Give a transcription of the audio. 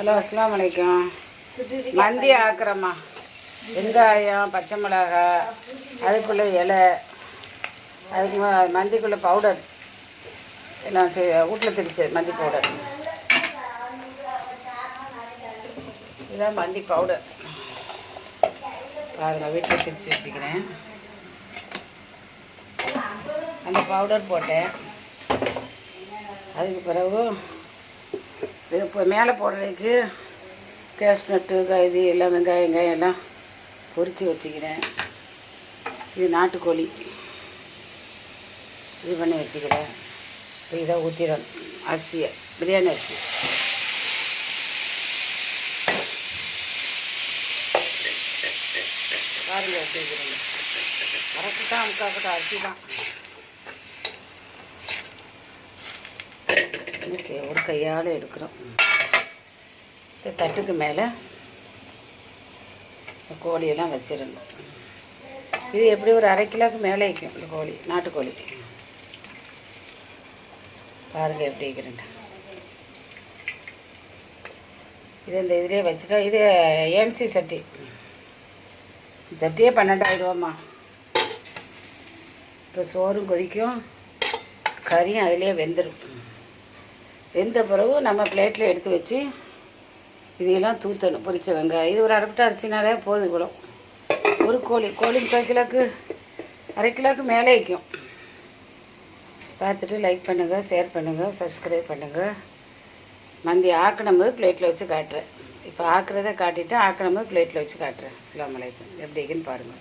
Hello, அஸ்ஸலாமு அலைக்கும். மந்தி ஆக்குறம்மா. வெங்காயம், பச்சை மிளகாய், அதுக்குள்ளே இலை, அதுக்கு மந்திக்குள்ளே பவுடர் எல்லாம் வீட்டில் திரிச்சு மந்தி பவுடர். இதுதான் மந்தி பவுடர். பாருங்கள், வீட்டில் திரிச்சு வச்சுக்கிறேன். அந்த பவுடர் போட்டேன். அதுக்கு பிறகு இப்போ மேலே போடுறதுக்கு கேஷ்நட்டு இது எல்லாம் வெங்காயம் எல்லாம் பொரித்து வச்சுக்கிறேன். இது நாட்டுக்கோழி இது பண்ணி வச்சுக்கிறேன். இப்போ இதை ஊற்றிடணும் அரிசியை, பிரியாணி அரிசி. பாருங்க வச்சுக்கிறேங்க. கரெக்டு தான், முக்காக்கட்ட அரிசி தான். ஒரு கையால் எடுக்கிறோம். இந்த தட்டுக்கு மேலே கோழியெல்லாம் வச்சிடணும். இது எப்படி ஒரு அரை கிலோவுக்கு மேலே வைக்கும் இந்த கோழி, நாட்டுக்கோழி. பாருங்கள் எப்படி வைக்கிறேன். இது இந்த இதிலே வச்சுட்டோம். இது ஏஎம்சி சட்டி. சட்டியே 12,000 ரூபாம்மா. இப்போ சோறும் கொதிக்கும், கறியும் அதிலே வெந்துடும். வெந்த பிறகு நம்ம பிளேட்டில் எடுத்து வச்சு இதையெல்லாம் தூத்தணும். பொரிச்ச வெங்காயம் இது ஒரு அரைப்பட்ட அரிசினாலே போதும். இவ்வளோ ஒரு கோழி 3 கிலோக்கு அரை கிலோவுக்கு மேலே வைக்கும். பார்த்துட்டு லைக் பண்ணுங்கள், ஷேர் பண்ணுங்கள், சப்ஸ்கிரைப் பண்ணுங்கள். மந்தி ஆக்கணும்போது பிளேட்டில் வச்சு காட்டுறேன். இப்போ ஆக்குறதை காட்டிவிட்டு ஆக்கணும்போது பிளேட்டில் வச்சு காட்டுறேன். அஸ்ஸலாமு அலைக்கும். எப்படி இருக்குன்னு பாருங்கள்.